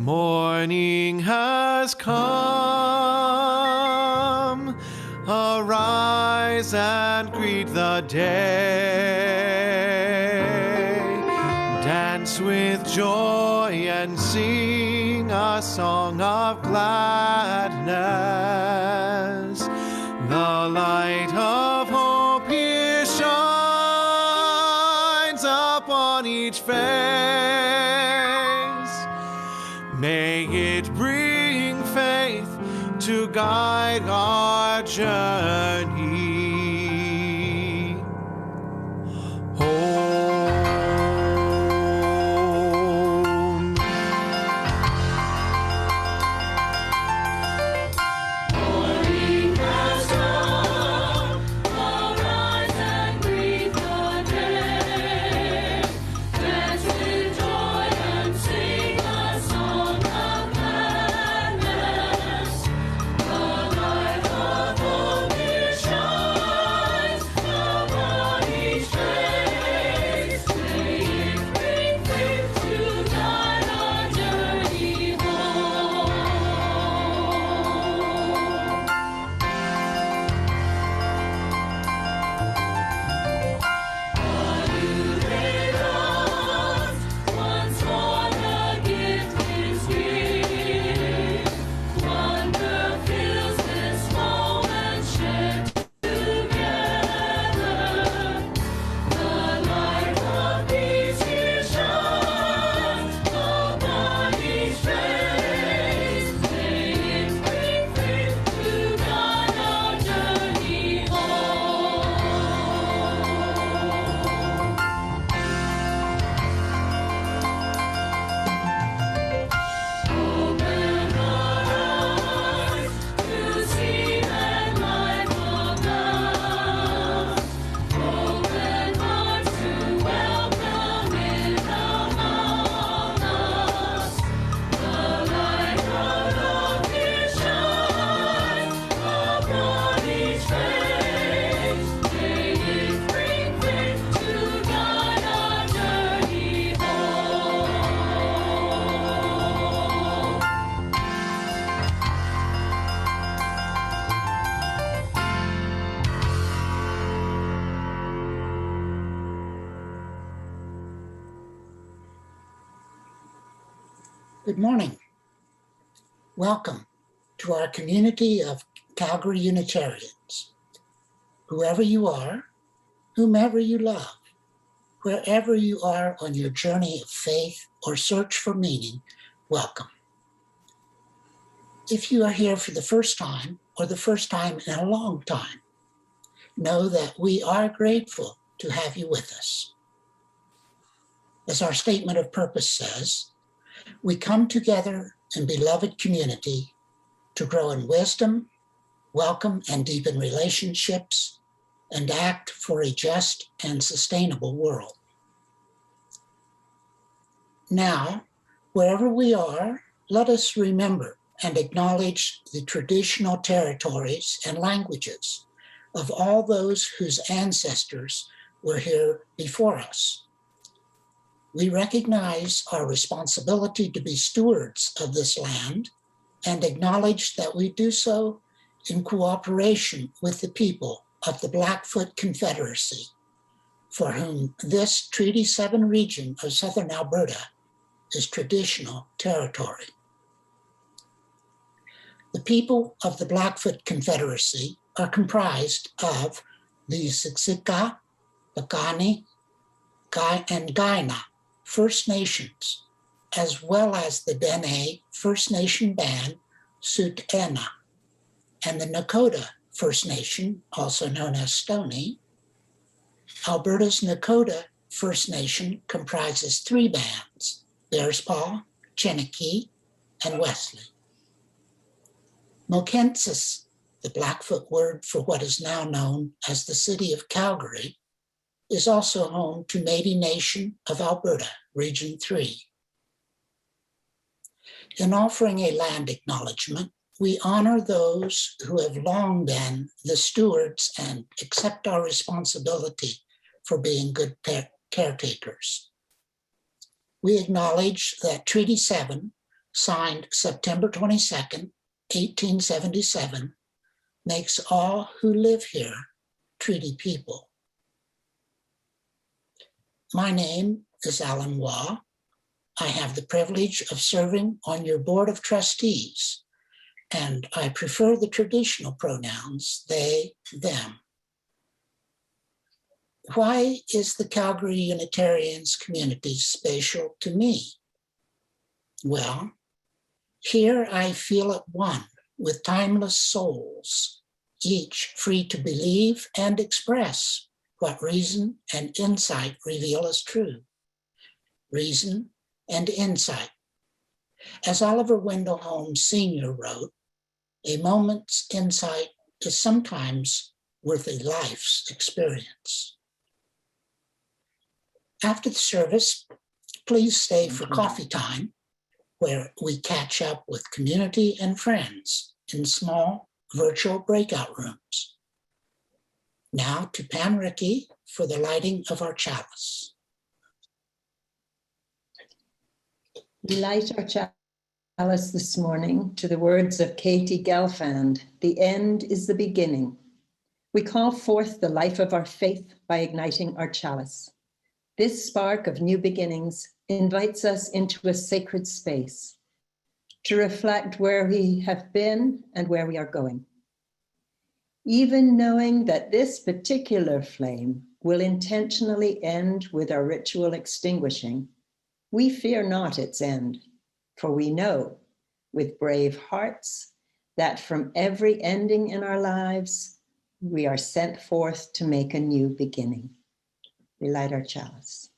Morning has come, arise and greet the day. Dance with joy and sing a song of gladness. The light of hope here shines upon each face. May it bring faith to guide our journey. Good morning. Welcome to our community of Calgary Unitarians. Whoever you are, whomever you love, wherever you are on your journey of faith or search for meaning, welcome. If you are here for the first time or the first time in a long time, know that we are grateful to have you with us. As our statement of purpose says, we come together in beloved community to grow in wisdom, welcome and deepen relationships, and act for a just and sustainable world. Now, wherever we are, let us remember and acknowledge the traditional territories and languages of all those whose ancestors were here before us. We recognize our responsibility to be stewards of this land and acknowledge that we do so in cooperation with the people of the Blackfoot Confederacy, for whom this Treaty 7 region of southern Alberta is traditional territory. The people of the Blackfoot Confederacy are comprised of the Siksika, Piikani, and Kainai First Nations, as well as the Dene First Nation band Tsuut'ina, and the Nakota First Nation, also known as Stoney. Alberta's Nakota First Nation comprises 3 bands, Bearspaw, Chiniki, and Wesley. Mohkinstsis, the Blackfoot word for what is now known as the city of Calgary, is also home to Métis Nation of Alberta, Region 3. In offering a land acknowledgement, we honor those who have long been the stewards and accept our responsibility for being good caretakers. We acknowledge that Treaty 7 signed September 22nd, 1877, makes all who live here treaty people. My name is Alan Waugh. I have the privilege of serving on your board of trustees, and I prefer the traditional pronouns, they, them. Why is the Calgary Unitarians community special to me? Well, here I feel at one with timeless souls, each free to believe and express what reason and insight reveal as true. Reason and insight. As Oliver Wendell Holmes Sr. wrote, a moment's insight is sometimes worth a life's experience. After the service, please stay for coffee time, where we catch up with community and friends in small virtual breakout rooms. Now to Pam Rickey for the lighting of our chalice. We light our chalice this morning to the words of Katie Gelfand, "The end is the beginning." We call forth the life of our faith by igniting our chalice. This spark of new beginnings invites us into a sacred space to reflect where we have been and where we are going. Even knowing that this particular flame will intentionally end with our ritual extinguishing, we fear not its end, for we know with brave hearts that from every ending in our lives, we are sent forth to make a new beginning. We light our chalice.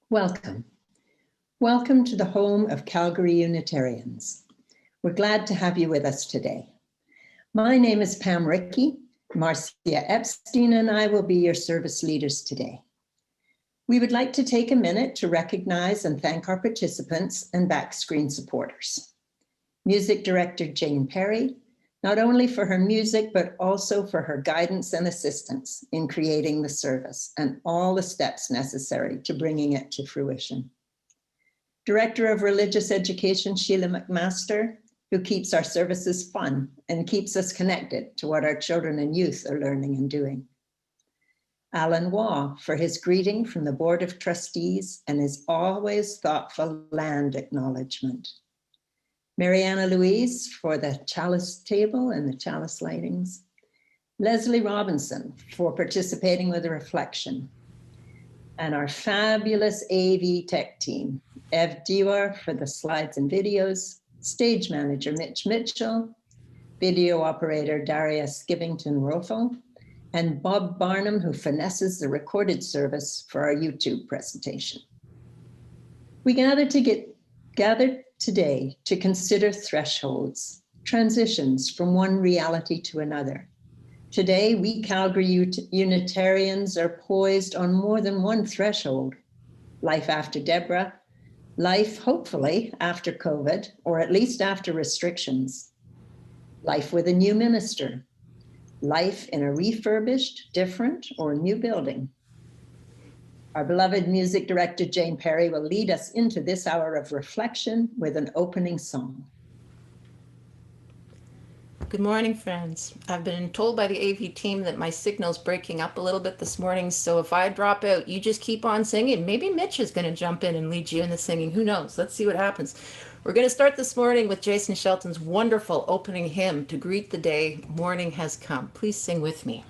Welcome. Welcome to the home of Calgary Unitarians. We're glad to have you with us today. My name is Pam Rickey. Marcia Epstein and I will be your service leaders today. We would like to take a minute to recognize and thank our participants and backscreen supporters. Music director Jane Perry, not only for her music, but also for her guidance and assistance in creating the service and all the steps necessary to bringing it to fruition. Director of Religious Education, Sheila McMaster, who keeps our services fun and keeps us connected to what our children and youth are learning and doing. Alan Waugh for his greeting from the Board of Trustees and his always thoughtful land acknowledgement. Mariana Louise for the chalice table and the chalice lightings. Leslie Robinson for participating with a reflection. And our fabulous AV tech team, Ev Diwar for the slides and videos, stage manager Mitch Mitchell, video operator Darius Skivington-Rofel, and Bob Barnum, who finesses the recorded service for our YouTube presentation. We gathered today to consider thresholds, transitions from one reality to another. Today, we Calgary Unitarians are poised on more than one threshold. Life after Deborah, life hopefully after COVID, or at least after restrictions. Life with a new minister. Life in a refurbished, different, or new building. Our beloved music director, Jane Perry, will lead us into this hour of reflection with an opening song. Good morning, friends. I've been told by the AV team that my signal's breaking up a little bit this morning, so if I drop out, you just keep on singing. Maybe Mitch is going to jump in and lead you in the singing. Who knows? Let's see what happens. We're going to start this morning with Jason Shelton's wonderful opening hymn to greet the day, Morning Has Come. Please sing with me.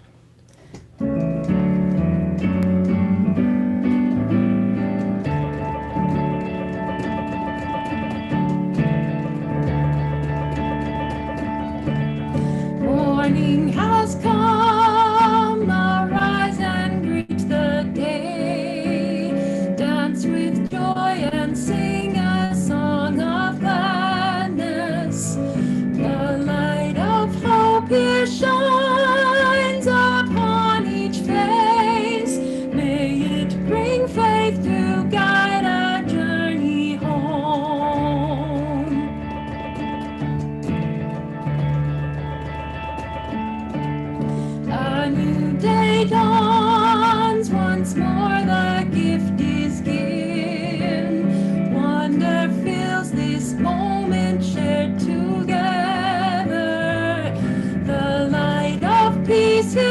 Morning has come, arise and greet the day. Dance with joy and sing a song of gladness. The light of hope here shines.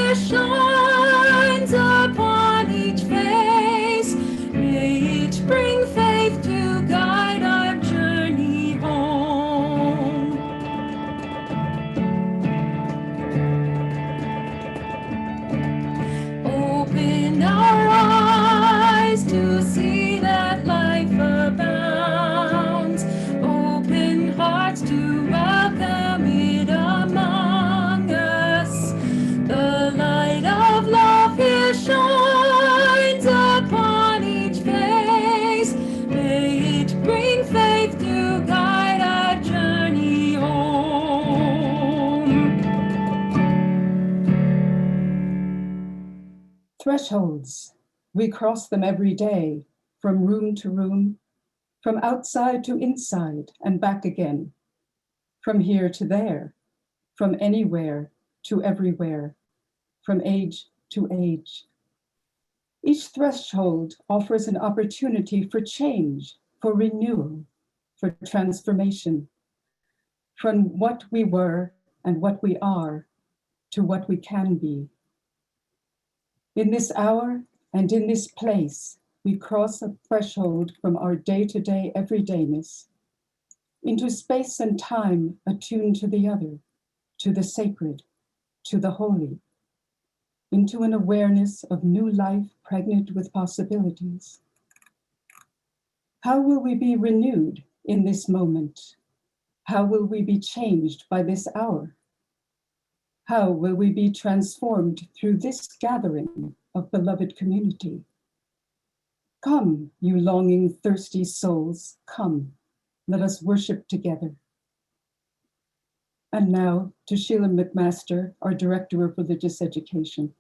here shines upon each face. May it bring faith to guide our journey home. Open our eyes to see that life abounds. Open hearts to welcome it among us. The light of love here shines upon each face. May it bring faith to guide our journey home. Thresholds. We cross them every day, from room to room, from outside to inside and back again, from here to there, from anywhere to everywhere, from age to age. Each threshold offers an opportunity for change, for renewal, for transformation, from what we were and what we are to what we can be. In this hour and in this place, we cross a threshold from our day-to-day everydayness into space and time attuned to the other, to the sacred, to the holy, into an awareness of new life pregnant with possibilities. How will we be renewed in this moment? How will we be changed by this hour? How will we be transformed through this gathering of beloved community? Come, you longing, thirsty souls, come, let us worship together. And now to Sheila McMaster, our Director of Religious Education.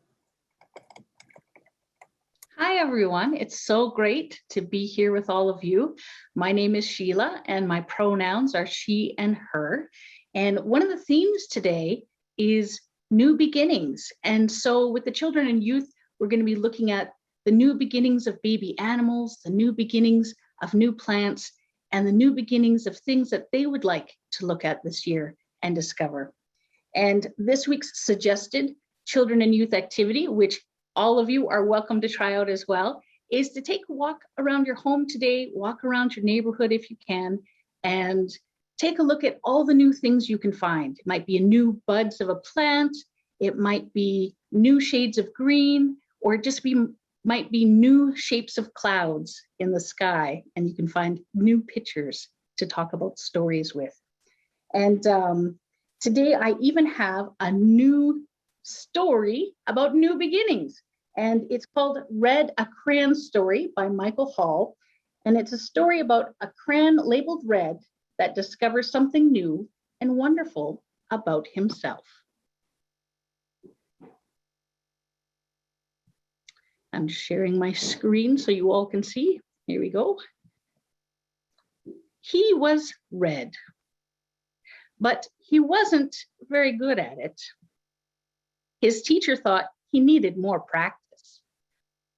Hi, everyone. It's so great to be here with all of you. My name is Sheila, and my pronouns are she and her. And one of the themes today is new beginnings. And so with the children and youth, we're going to be looking at the new beginnings of baby animals, the new beginnings of new plants, and the new beginnings of things that they would like to look at this year and discover. And this week's suggested children and youth activity, which all of you are welcome to try out as well, is to take a walk around your home today, walk around your neighborhood if you can, and take a look at all the new things you can find. It might be a new buds of a plant, it might be new shades of green, or it just might be new shapes of clouds in the sky, and you can find new pictures to talk about stories with. And today I even have a new story about new beginnings, and it's called Red, a Crayon Story by Michael Hall. And it's a story about a crayon labeled red that discovers something new and wonderful about himself. I'm sharing my screen so you all can see. Here we go. He was red, but he wasn't very good at it. His teacher thought he needed more practice.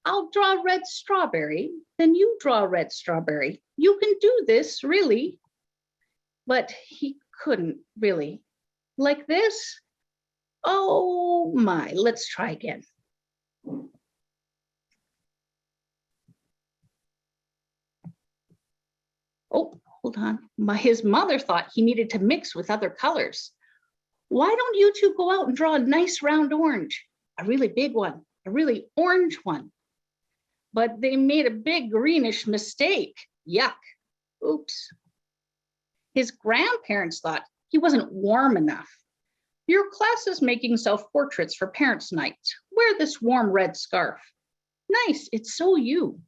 I'll draw red strawberry, then you draw red strawberry. You can do this, really. But he couldn't really. Like this? Oh my, let's try again. Oh, hold on. His mother thought he needed to mix with other colors. Why don't you two go out and draw a nice round orange? A really big one, a really orange one. But they made a big greenish mistake. Yuck. Oops. His grandparents thought he wasn't warm enough. Your class is making self-portraits for parents' night. Wear this warm red scarf. Nice, it's so you.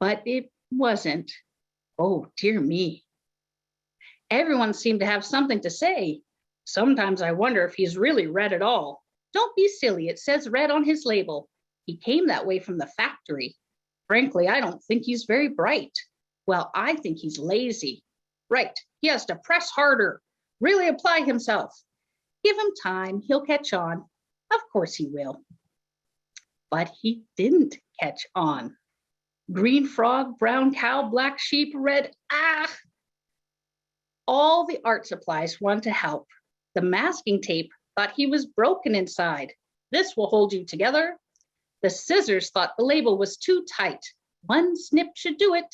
But it wasn't. Oh, dear me. Everyone seemed to have something to say. Sometimes I wonder if he's really red at all. Don't be silly, it says red on his label. He came that way from the factory. Frankly, I don't think he's very bright. Well, I think he's lazy. Right, he has to press harder, really apply himself. Give him time, he'll catch on. Of course he will. But he didn't catch on. Green frog, brown cow, black sheep, red, All the art supplies wanted to help. The masking tape thought he was broken inside. This will hold you together. The scissors thought the label was too tight. One snip should do it.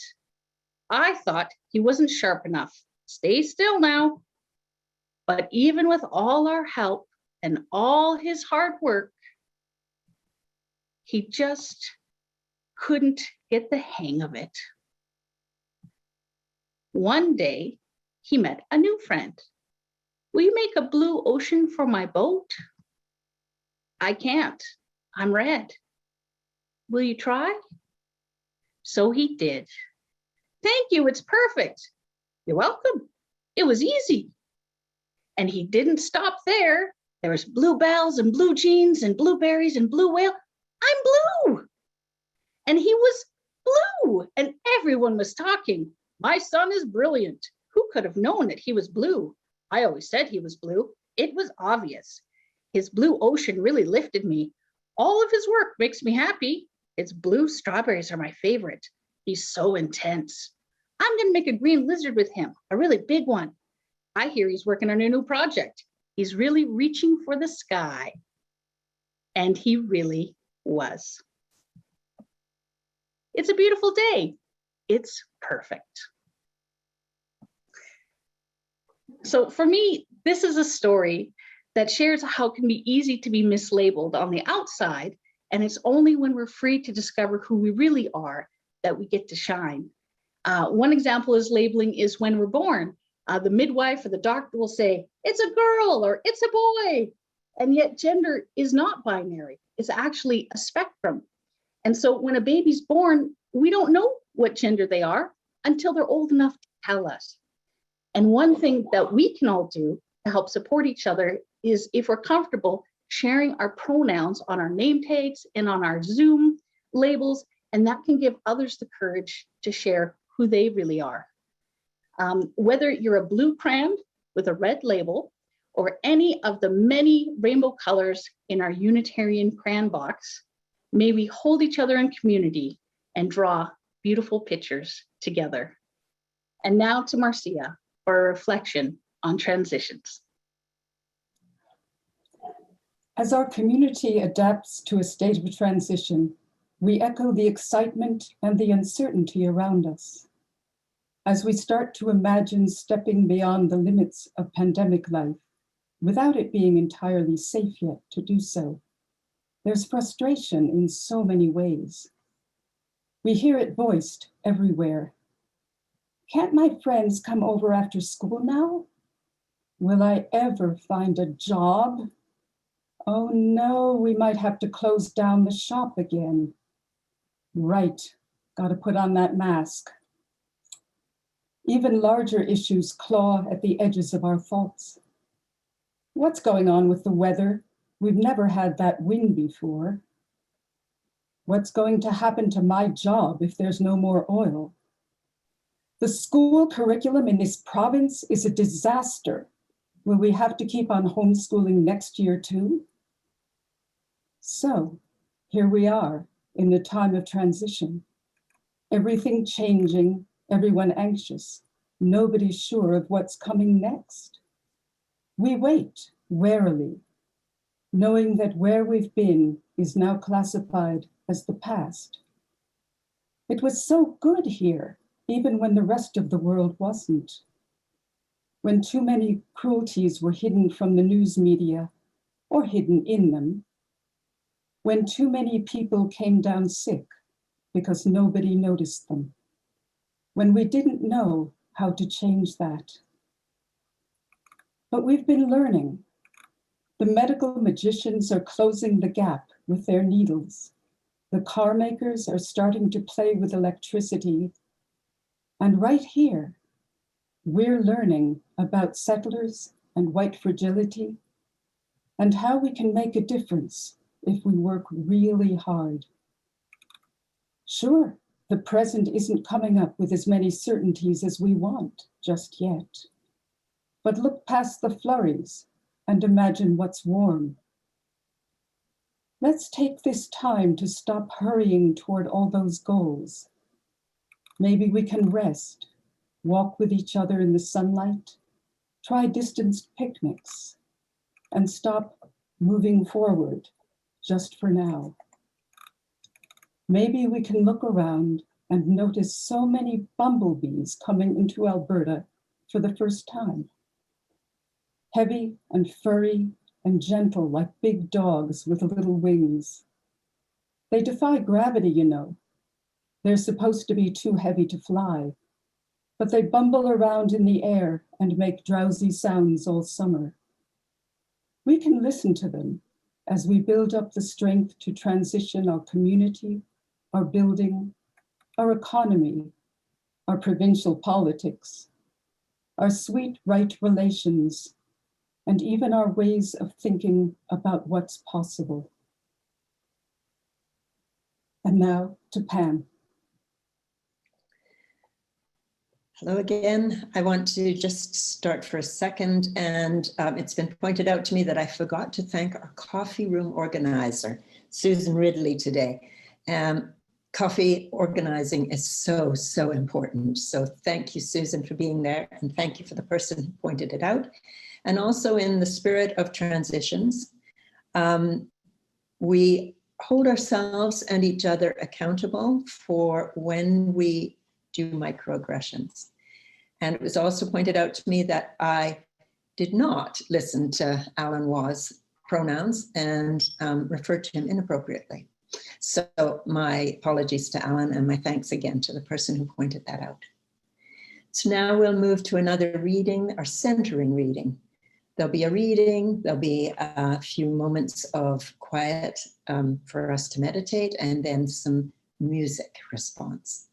I thought he wasn't sharp enough. Stay still now. But even with all our help and all his hard work, he just couldn't get the hang of it. One day, he met a new friend. Will you make a blue ocean for my boat? I can't. I'm red. Will you try? So he did. Thank you, it's perfect. You're welcome. It was easy. And he didn't stop there. There was bluebells and blue jeans and blueberries and blue whale. I'm blue. And he was blue, and everyone was talking. My son is brilliant. Who could have known that he was blue? I always said he was blue. It was obvious. His blue ocean really lifted me. All of his work makes me happy. His blue strawberries are my favorite. He's so intense. I'm going to make a green lizard with him, a really big one. I hear he's working on a new project. He's really reaching for the sky. And he really was. It's a beautiful day. It's perfect. So for me, this is a story that shares how it can be easy to be mislabeled on the outside, and it's only when we're free to discover who we really are that we get to shine. One example is labeling is when we're born. The midwife or the doctor will say, it's a girl or it's a boy. And yet gender is not binary. It's actually a spectrum. And so when a baby's born, we don't know what gender they are until they're old enough to tell us. And one thing that we can all do to help support each other is, if we're comfortable, sharing our pronouns on our name tags and on our Zoom labels, and that can give others the courage to share who they really are. Whether you're a blue crayon with a red label or any of the many rainbow colors in our Unitarian crayon box, may we hold each other in community and draw beautiful pictures together. And now to Marcia for a reflection on transitions. As our community adapts to a state of transition, we echo the excitement and the uncertainty around us. As we start to imagine stepping beyond the limits of pandemic life, without it being entirely safe yet to do so, there's frustration in so many ways. We hear it voiced everywhere. Can't my friends come over after school now? Will I ever find a job? Oh no, we might have to close down the shop again. Right, gotta put on that mask. Even larger issues claw at the edges of our thoughts. What's going on with the weather? We've never had that wind before. What's going to happen to my job if there's no more oil? The school curriculum in this province is a disaster. Will we have to keep on homeschooling next year too? So here we are in the time of transition. Everything changing, everyone anxious. Nobody's sure of what's coming next. We wait warily, knowing that where we've been is now classified as the past. It was so good here, even when the rest of the world wasn't. When too many cruelties were hidden from the news media or hidden in them. When too many people came down sick because nobody noticed them. When we didn't know how to change that. But we've been learning. The medical magicians are closing the gap with their needles. The car makers are starting to play with electricity. And right here, we're learning about settlers and white fragility and how we can make a difference if we work really hard. Sure, the present isn't coming up with as many certainties as we want just yet. But look past the flurries and imagine what's warm. Let's take this time to stop hurrying toward all those goals. Maybe we can rest, walk with each other in the sunlight, try distanced picnics, and stop moving forward just for now. Maybe we can look around and notice so many bumblebees coming into Alberta for the first time. Heavy and furry and gentle like big dogs with little wings. They defy gravity, you know. They're supposed to be too heavy to fly, but they bumble around in the air and make drowsy sounds all summer. We can listen to them as we build up the strength to transition our community, our building, our economy, our provincial politics, our sweet right relations, and even our ways of thinking about what's possible. And now to Pam. Hello again. I want to just start for a second, and it's been pointed out to me that I forgot to thank our coffee room organizer, Susan Ridley, today. Coffee organizing is so, so important. So thank you, Susan, for being there, and thank you for the person who pointed it out. And also in the spirit of transitions, we hold ourselves and each other accountable for when we do microaggressions. And it was also pointed out to me that I did not listen to Alan Waugh's pronouns and referred to him inappropriately. So my apologies to Alan and my thanks again to the person who pointed that out. So now we'll move to another reading, our centering reading. There'll be a reading, there'll be a few moments of quiet for us to meditate, and then some music response.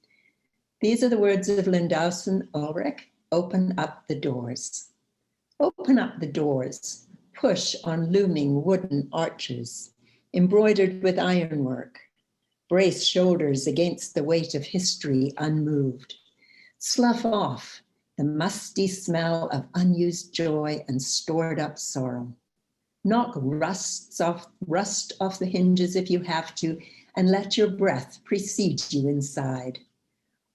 These are the words of Lindausen Ulrich: open up the doors. Open up the doors, push on looming wooden arches, embroidered with ironwork. Brace shoulders against the weight of history unmoved. Slough off the musty smell of unused joy and stored up sorrow. Knock rust off the hinges if you have to, and let your breath precede you inside.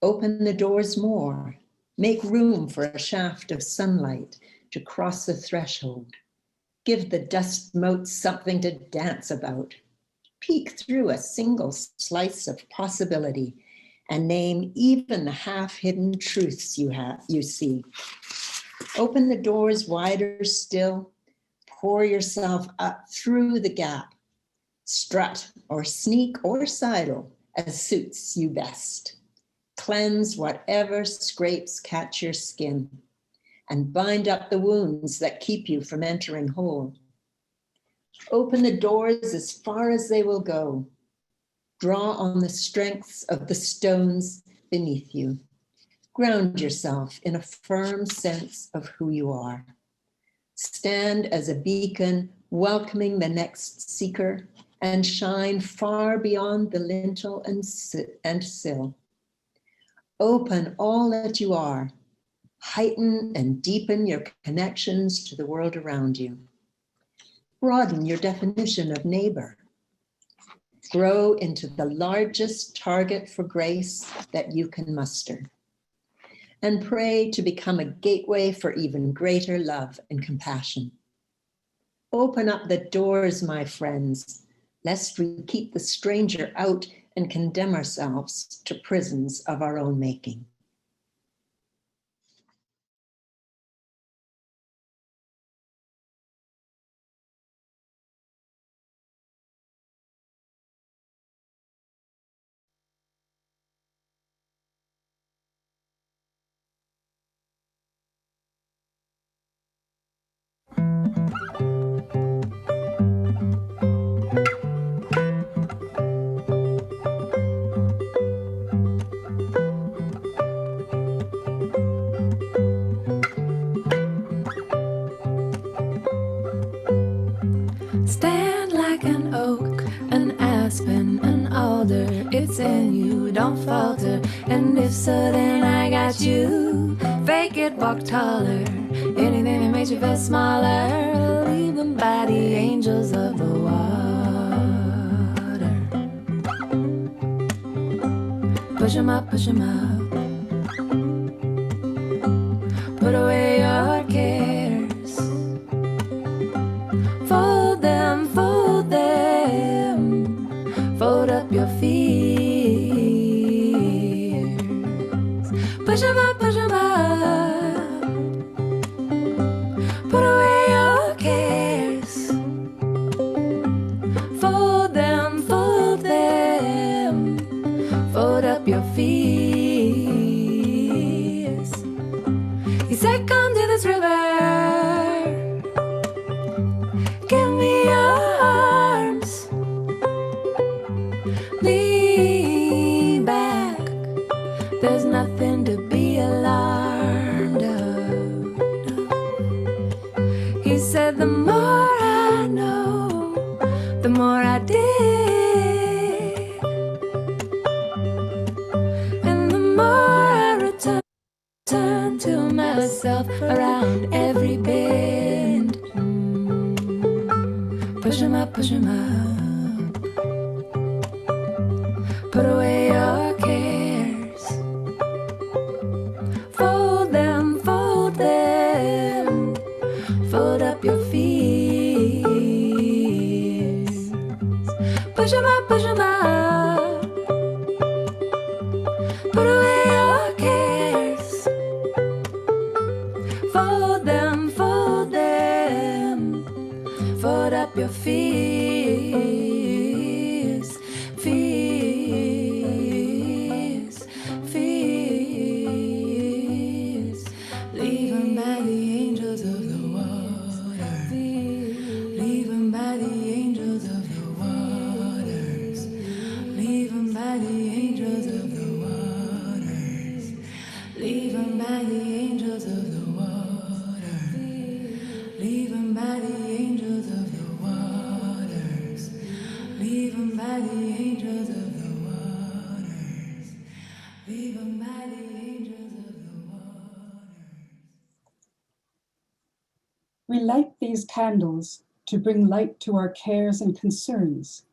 Open the doors more. Make room for a shaft of sunlight to cross the threshold. Give the dust motes something to dance about. Peek through a single slice of possibility and name even the half-hidden truths you see. Open the doors wider still. Pour yourself up through the gap. Strut or sneak or sidle as suits you best. Cleanse whatever scrapes catch your skin and bind up the wounds that keep you from entering whole. Open the doors as far as they will go. Draw on the strengths of the stones beneath you. Ground yourself in a firm sense of who you are. Stand as a beacon, welcoming the next seeker, and shine far beyond the lintel and sill. Open all that you are. Heighten and deepen your connections to the world around you. Broaden your definition of neighbor. Grow into the largest target for grace that you can muster. And pray to become a gateway for even greater love and compassion. Open up the doors, my friends, lest we keep the stranger out and condemn ourselves to prisons of our own making. Stand like an oak, an aspen, an alder. It's in you, don't falter. And if so, then I got you. Fake it, walk taller. Anything that makes you feel smaller. Leave them by the angels of the water. Push 'em up, push 'em up. Put away your cares. Fold them, more I did, and the more I return to myself around every bend. Push 'em up, push 'em up. Put away your cares. Fold them, fold them. Fold up your fears. Push 'em up, push 'em up. Put away your cares. Fold them, fold them. Fold up your fears. Fears, fears. Leave 'em by the angels of the water. Leave 'em by the angels of the waters. Leave 'em by the angels of the waters. Leave 'em by the angels of the waters. Leave 'em by the angels of the waters. Leave 'em by the angels of the waters. Leave 'em by the angels of the waters. We light these candles to bring light to our cares and concerns,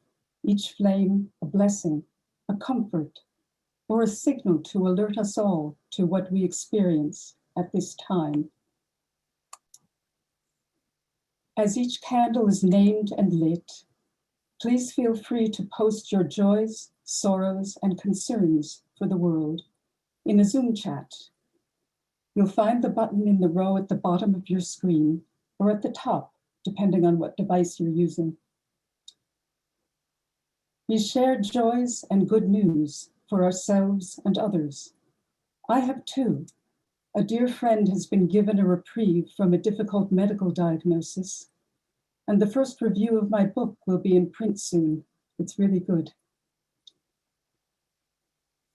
each flame a blessing, a comfort, or a signal to alert us all to what we experience at this time. As each candle is named and lit, please feel free to post your joys, sorrows, and concerns for the world in a Zoom chat. You'll find the button in the row at the bottom of your screen or at the top, depending on what device you're using. We share joys and good news for ourselves and others. I have two. A dear friend has been given a reprieve from a difficult medical diagnosis, and the first review of my book will be in print soon. It's really good.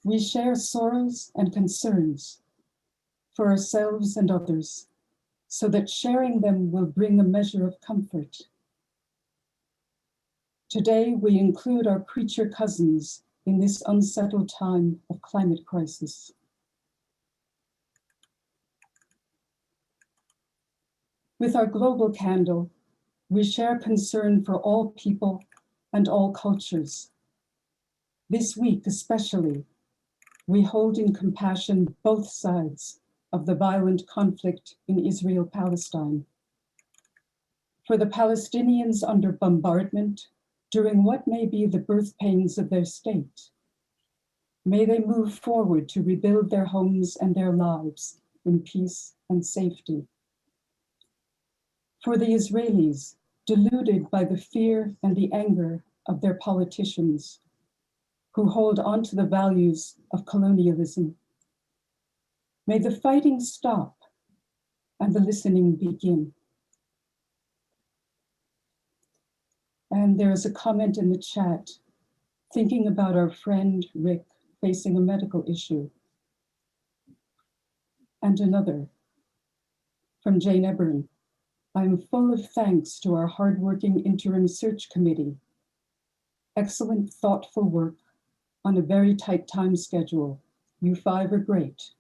We share sorrows and concerns for ourselves and others, so that sharing them will bring a measure of comfort. Today, we include our creature cousins in this unsettled time of climate crisis. With our global candle, we share concern for all people and all cultures. This week especially, we hold in compassion both sides of the violent conflict in Israel-Palestine. For the Palestinians under bombardment during what may be the birth pains of their state, may they move forward to rebuild their homes and their lives in peace and safety. For the Israelis, deluded by the fear and the anger of their politicians, who hold on to the values of colonialism, may the fighting stop and the listening begin. And there's a comment in the chat, thinking about our friend Rick facing a medical issue. And another, from Jane Ebern, I'm full of thanks to our hardworking interim search committee. Excellent, thoughtful work on a very tight time schedule. You five are great.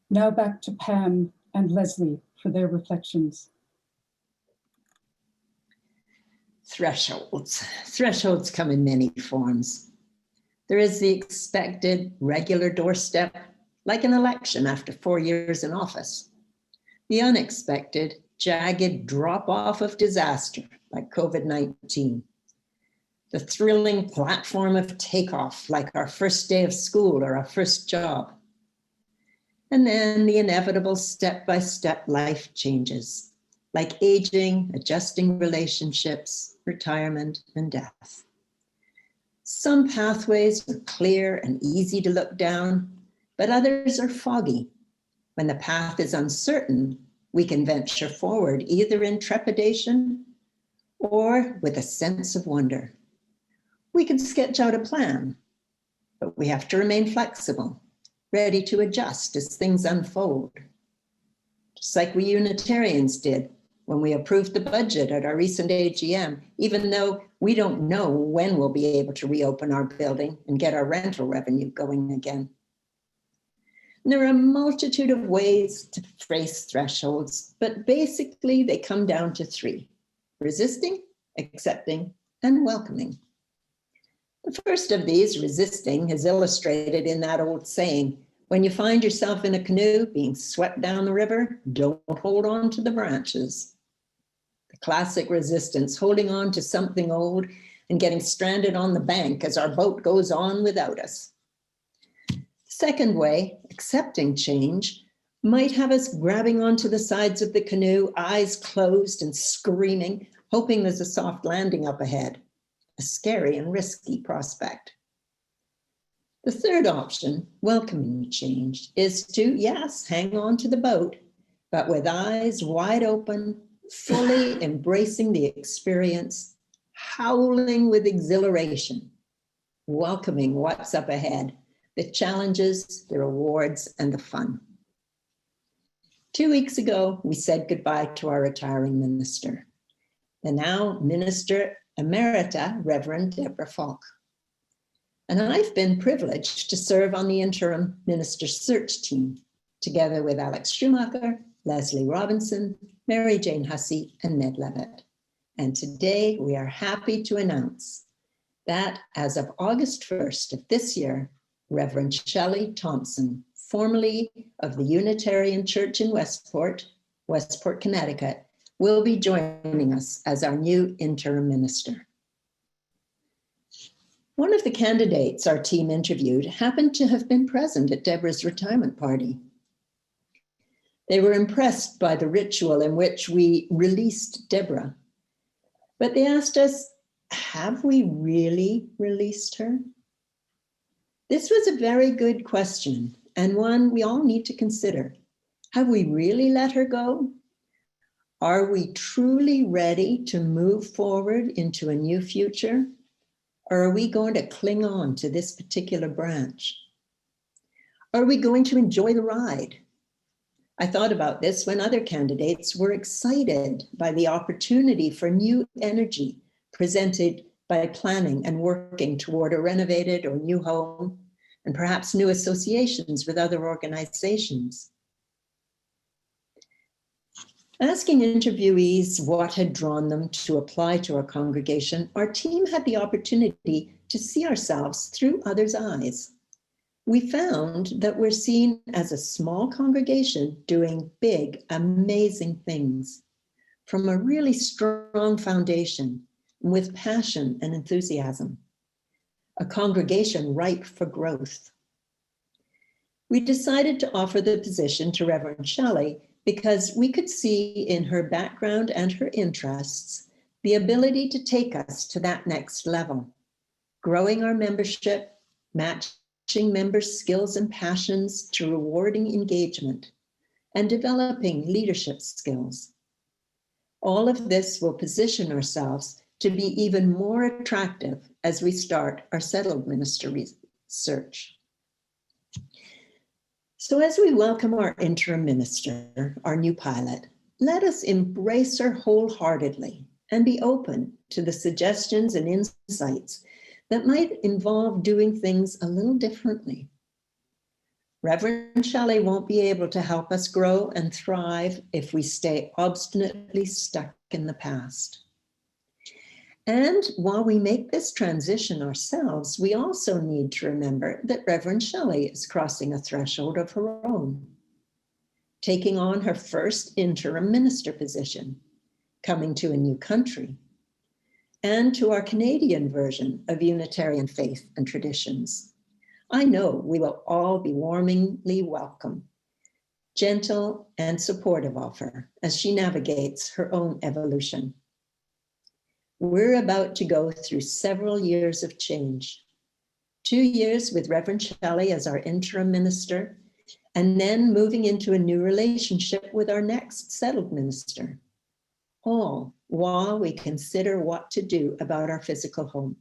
Now back to Pam and Leslie for their reflections. Thresholds. Thresholds come in many forms. There is the expected regular doorstep, like an election after 4 years in office. The unexpected, jagged drop-off of disaster, like COVID-19. The thrilling platform of takeoff, like our first day of school or our first job. And then the inevitable step-by-step life changes, like aging, adjusting relationships, retirement, and death. Some pathways are clear and easy to look down, but others are foggy. When the path is uncertain, we can venture forward either in trepidation or with a sense of wonder. We can sketch out a plan, but we have to remain flexible, ready to adjust as things unfold. Just like we Unitarians did when we approved the budget at our recent AGM, even though we don't know when we'll be able to reopen our building and get our rental revenue going again. And there are a multitude of ways to phrase thresholds, but basically they come down to three: resisting, accepting, and welcoming. The first of these, resisting, is illustrated in that old saying, when you find yourself in a canoe being swept down the river, don't hold on to the branches. The classic resistance, holding on to something old and getting stranded on the bank as our boat goes on without us. The second way, accepting change, might have us grabbing onto the sides of the canoe, eyes closed and screaming, hoping there's a soft landing up ahead. A scary and risky prospect. The third option, welcoming change, is to, yes, hang on to the boat, but with eyes wide open, fully embracing the experience, howling with exhilaration, welcoming what's up ahead, the challenges, the rewards, and the fun. 2 weeks ago, we said goodbye to our retiring minister, the now Minister Emerita, Reverend Deborah Falk. And I've been privileged to serve on the interim minister search team, together with Alex Schumacher, Leslie Robinson, Mary Jane Hussey, and Ned Levitt. And today we are happy to announce that as of August 1st of this year, Reverend Shelley Thompson, formerly of the Unitarian Church in Westport, Connecticut, will be joining us as our new interim minister. One of the candidates our team interviewed happened to have been present at Deborah's retirement party. They were impressed by the ritual in which we released Deborah, but they asked us, have we really released her? This was a very good question, and one we all need to consider. Have we really let her go? Are we truly ready to move forward into a new future? Or are we going to cling on to this particular branch? Are we going to enjoy the ride? I thought about this when other candidates were excited by the opportunity for new energy presented by planning and working toward a renovated or new home, and perhaps new associations with other organizations. Asking interviewees what had drawn them to apply to our congregation, our team had the opportunity to see ourselves through others' eyes. We found that we're seen as a small congregation doing big, amazing things from a really strong foundation with passion and enthusiasm. A congregation ripe for growth. We decided to offer the position to Reverend Shelley because we could see in her background and her interests the ability to take us to that next level, growing our membership, matching members' skills and passions to rewarding engagement, and developing leadership skills. All of this will position ourselves to be even more attractive as we start our settled minister search. So as we welcome our interim minister, our new pilot, let us embrace her wholeheartedly and be open to the suggestions and insights that might involve doing things a little differently. Reverend Shelley won't be able to help us grow and thrive if we stay obstinately stuck in the past. And while we make this transition ourselves, we also need to remember that Reverend Shelley is crossing a threshold of her own, taking on her first interim minister position, coming to a new country, and to our Canadian version of Unitarian faith and traditions. I know we will all be warmly welcome, gentle and supportive of her as she navigates her own evolution. We're about to go through several years of change. 2 years with Reverend Shelley as our interim minister, and then moving into a new relationship with our next settled minister, all while we consider what to do about our physical home.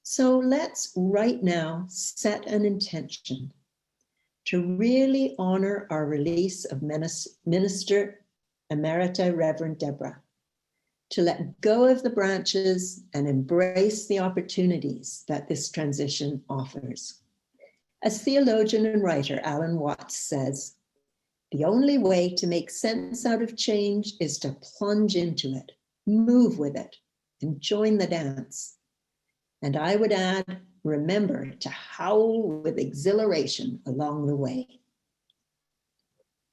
So let's right now set an intention to really honor our release of Minister Emerita Reverend Deborah, to let go of the branches and embrace the opportunities that this transition offers. As theologian and writer Alan Watts says, the only way to make sense out of change is to plunge into it, move with it, and join the dance. And I would add, remember to howl with exhilaration along the way.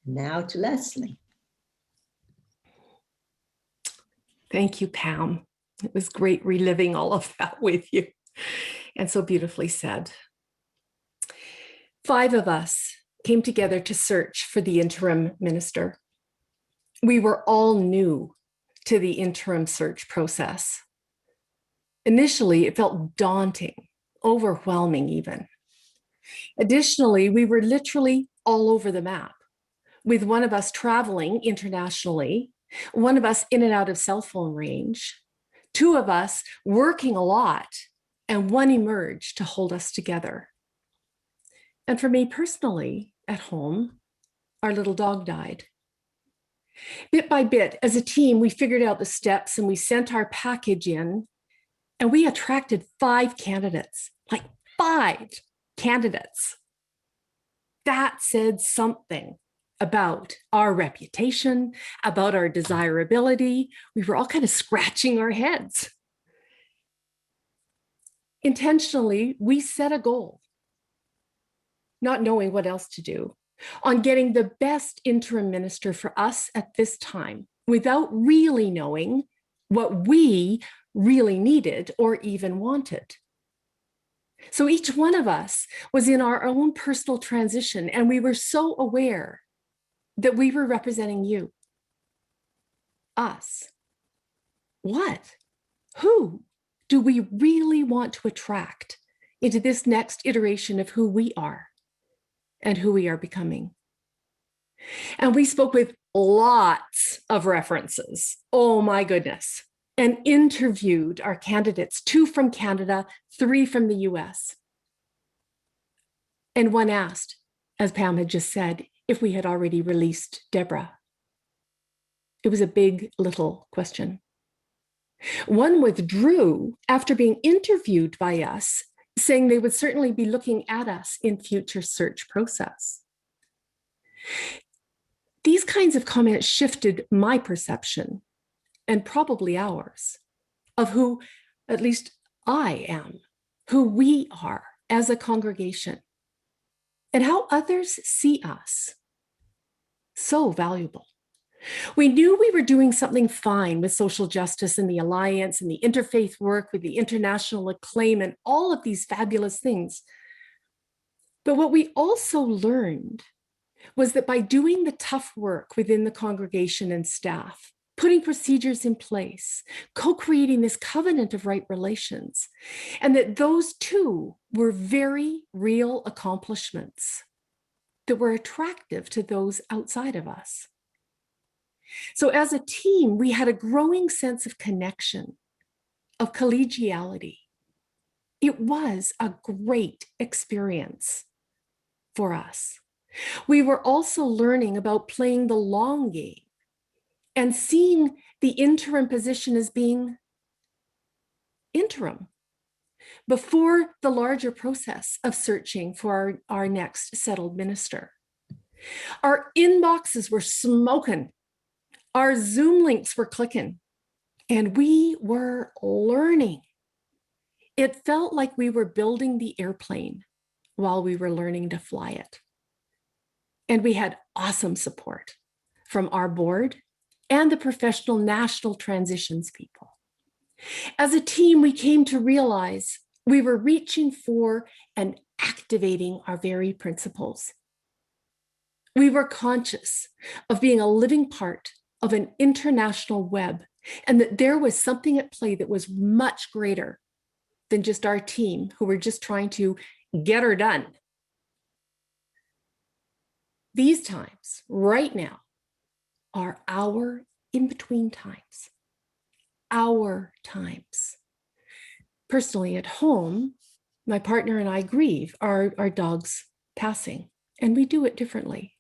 Now to Leslie. Thank you, Pam. It was great reliving all of that with you, and so beautifully said. 5 of us came together to search for the interim minister. We were all new to the interim search process. Initially, it felt daunting, overwhelming even. Additionally, we were literally all over the map, with one of us traveling internationally, one of us in and out of cell phone range, 2 of us working a lot, and 1 emerged to hold us together. And for me personally, at home, our little dog died. Bit by bit, as a team, we figured out the steps and we sent our package in, and we attracted 5 candidates, like 5 candidates. That said something about our reputation, about our desirability. We were all kind of scratching our heads. Intentionally, we set a goal, not knowing what else to do, on getting the best interim minister for us at this time, without really knowing what we really needed or even wanted. So each one of us was in our own personal transition, and we were so aware that we were representing you, us. What? Who do we really want to attract into this next iteration of who we are and who we are becoming? And we spoke with lots of references. Oh my goodness. And interviewed our candidates, 2 from Canada, 3 from the US. And 1 asked, as Pam had just said, if we had already released Deborah. It was a big little question. 1 withdrew after being interviewed by us, saying they would certainly be looking at us in future search process. These kinds of comments shifted my perception, and probably ours, of who at least I am, who we are as a congregation, and how others see us. So valuable. We knew we were doing something fine with social justice and the alliance and the interfaith work with the international acclaim and all of these fabulous things. But what we also learned was that by doing the tough work within the congregation and staff, putting procedures in place, co-creating this covenant of right relations, and that those too were very real accomplishments that were attractive to those outside of us. So as a team, we had a growing sense of connection, of collegiality. It was a great experience for us. We were also learning about playing the long game and seeing the interim position as being interim before the larger process of searching for our next settled minister. Our inboxes were smoking. Our Zoom links were clicking, and we were learning. It felt like we were building the airplane while we were learning to fly it. And we had awesome support from our board and the professional national transitions people. As a team, we came to realize we were reaching for and activating our very principles. We were conscious of being a living part of an international web, and that there was something at play that was much greater than just our team who were just trying to get her done. These times, right now, are our in-between times, our times. Personally, at home, my partner and I grieve our dog's passing, and we do it differently.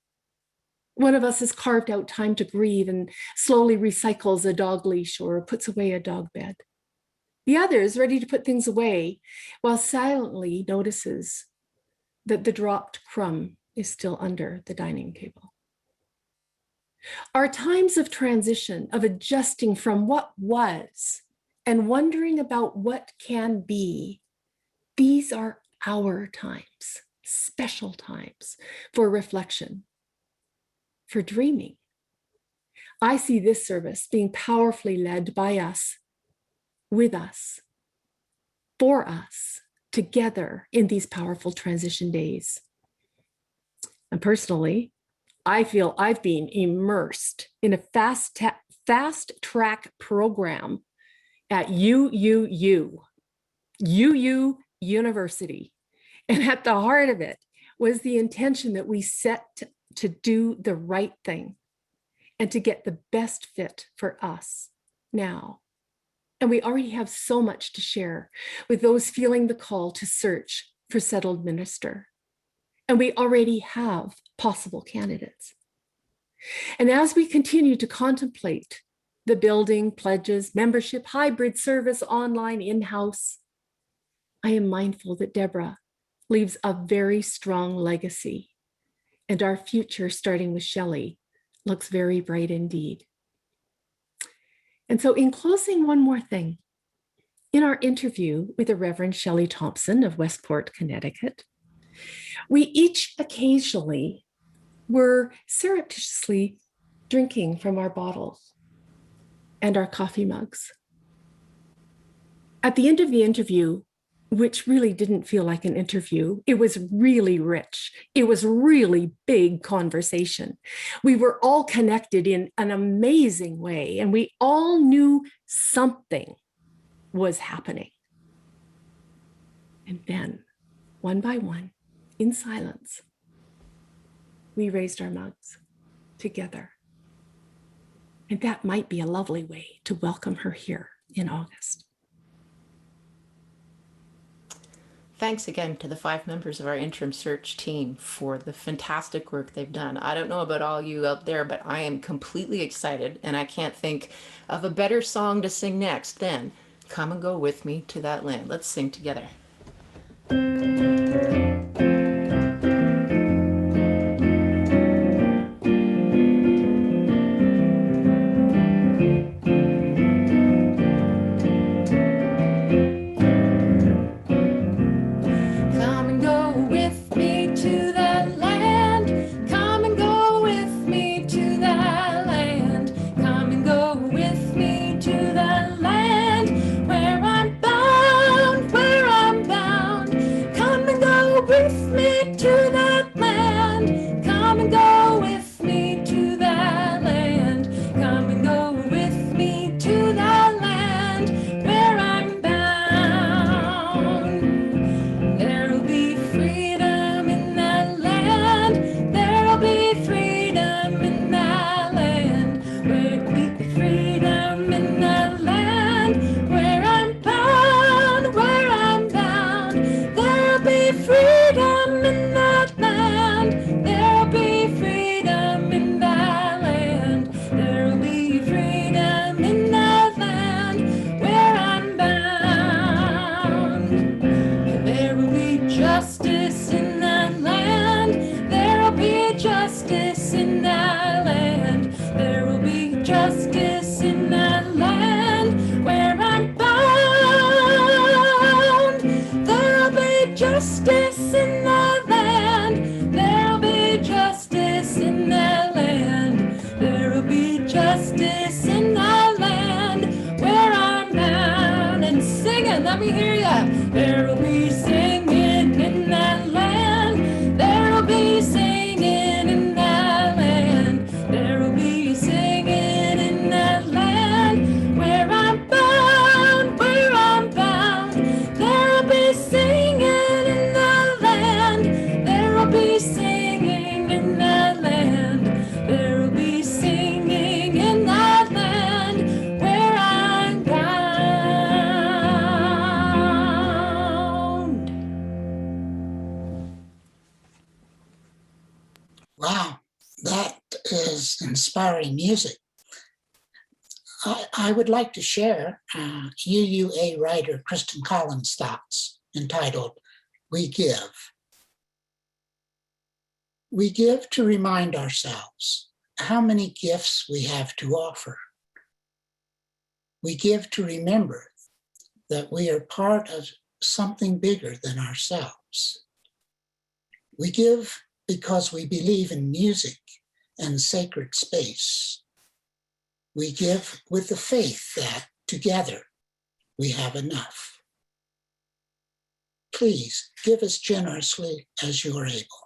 One of us has carved out time to grieve and slowly recycles a dog leash or puts away a dog bed. The other is ready to put things away while silently notices that the dropped crumb is still under the dining table. Our times of transition, of adjusting from what was and wondering about what can be, these are our times, special times for reflection, for dreaming. I see this service being powerfully led by us, with us, for us, together in these powerful transition days. And personally, I feel I've been immersed in a fast track program at UU University. And at the heart of it was the intention that we set to do the right thing and to get the best fit for us now. And we already have so much to share with those feeling the call to search for settled minister. And we already have possible candidates. And as we continue to contemplate the building, pledges, membership, hybrid service, online, in-house, I am mindful that Deborah leaves a very strong legacy, and our future, starting with Shelley, looks very bright indeed. And so in closing, one more thing. In our interview with the Reverend Shelley Thompson of Westport, Connecticut, we each occasionally were surreptitiously drinking from our bottles and our coffee mugs. At the end of the interview, which really didn't feel like an interview, it was really rich. It was really big conversation. We were all connected in an amazing way, and we all knew something was happening. And then, one by one, in silence, we raised our mugs together. And that might be a lovely way to welcome her here in August. Thanks again to the 5 members of our interim search team for the fantastic work they've done. I don't know about all you out there, but I am completely excited, and I can't think of a better song to sing next than Come and Go With Me to That Land. Let's sing together. as inspiring music. I would like to share UUA writer Kristen Collins' thoughts entitled, We Give. We give to remind ourselves how many gifts we have to offer. We give to remember that we are part of something bigger than ourselves. We give because we believe in music and sacred space. We give with the faith that together we have enough. Please give as generously as you are able.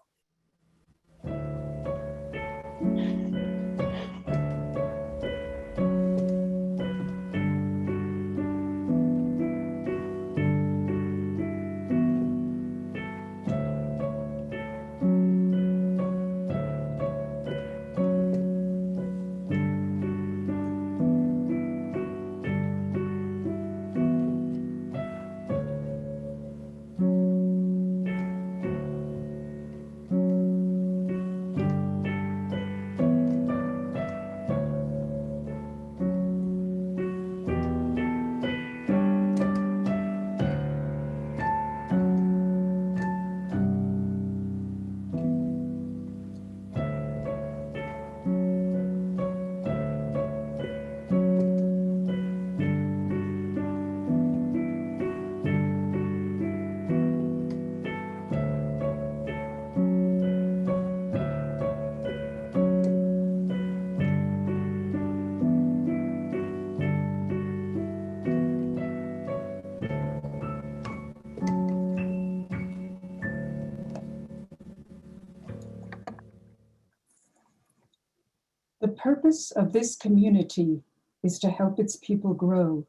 The purpose of this community is to help its people grow.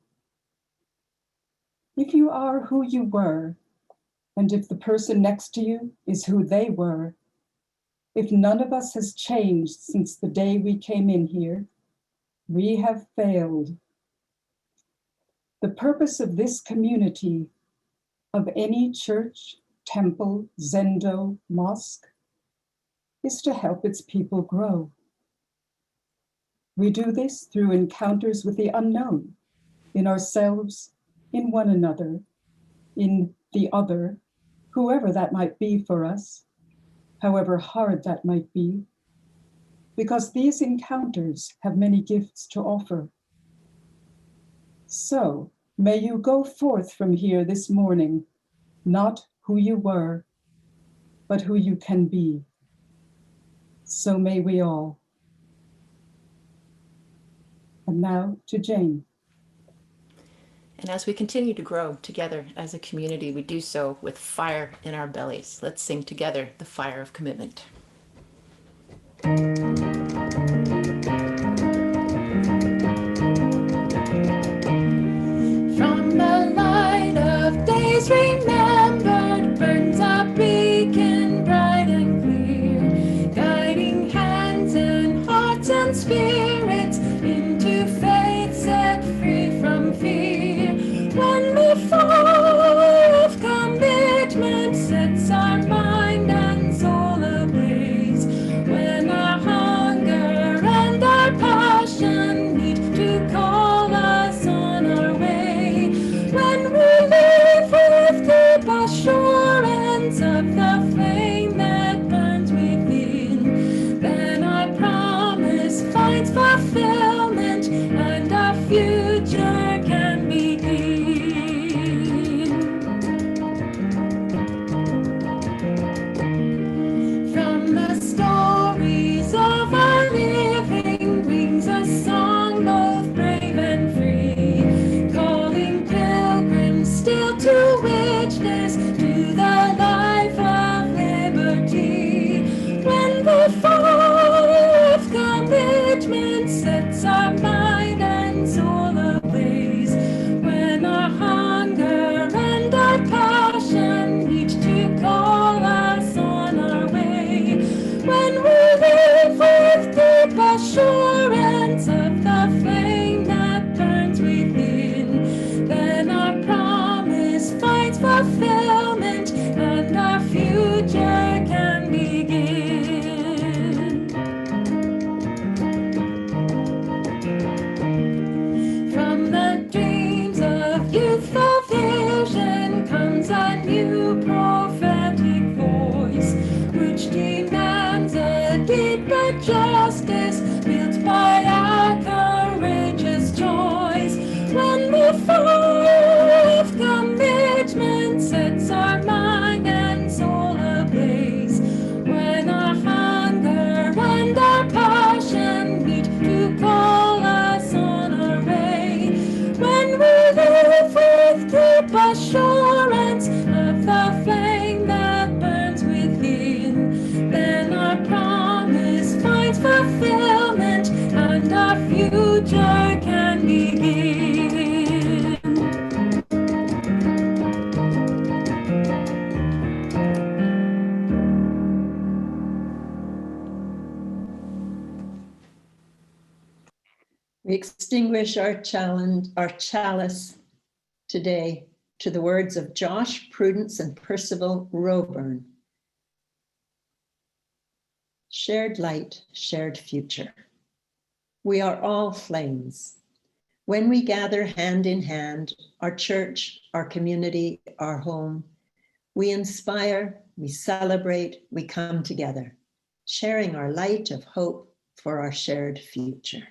If you are who you were, and if the person next to you is who they were, if none of us has changed since the day we came in here, we have failed. The purpose of this community, of any church, temple, zendo, mosque, is to help its people grow. We do this through encounters with the unknown, in ourselves, in one another, in the other, whoever that might be for us, however hard that might be, because these encounters have many gifts to offer. So may you go forth from here this morning, not who you were, but who you can be. So may we all. And now to Jane. And as we continue to grow together as a community, we do so with fire in our bellies. Let's sing together the fire of commitment. From the light of days remembered burns a beacon bright and clear, guiding hands and hearts and spirits into faith set free from fear. When the fire of commitment sets our mind and soul ablaze, when our hunger and our passion need to call us on our way, when we live with deep assurance of the flame that burns within, then our promise finds fulfillment and our future can begin. From the stories of our living rings a song both brave and free, calling pilgrims still to witness to the life of extinguish our chalice today to the words of Josh Prudence and Percival Roburn. Shared light, shared future. We are all flames. When we gather hand in hand, our church, our community, our home, we inspire, we celebrate, we come together, sharing our light of hope for our shared future.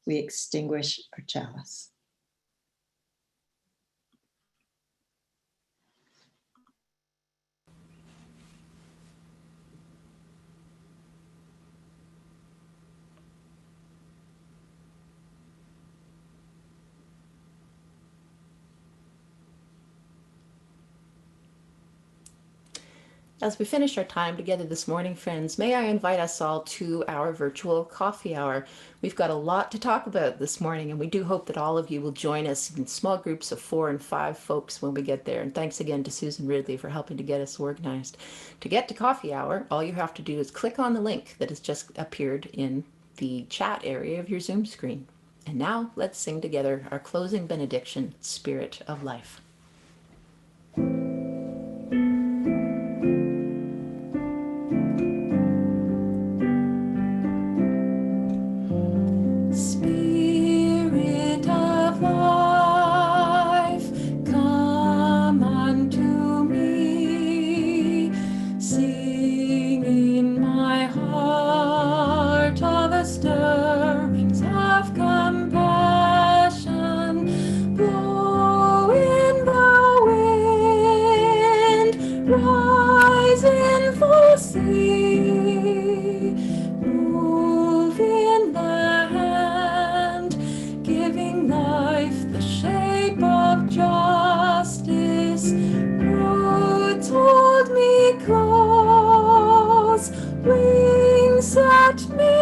We extinguish our chalice. As we finish our time together this morning, friends, may I invite us all to our virtual coffee hour. We've got a lot to talk about this morning, and we do hope that all of you will join us in small groups of 4 and 5 folks when we get there. And thanks again to Susan Ridley for helping to get us organized. To get to coffee hour, all you have to do is click on the link that has just appeared in the chat area of your Zoom screen. And now let's sing together our closing benediction, Spirit of Life. Set me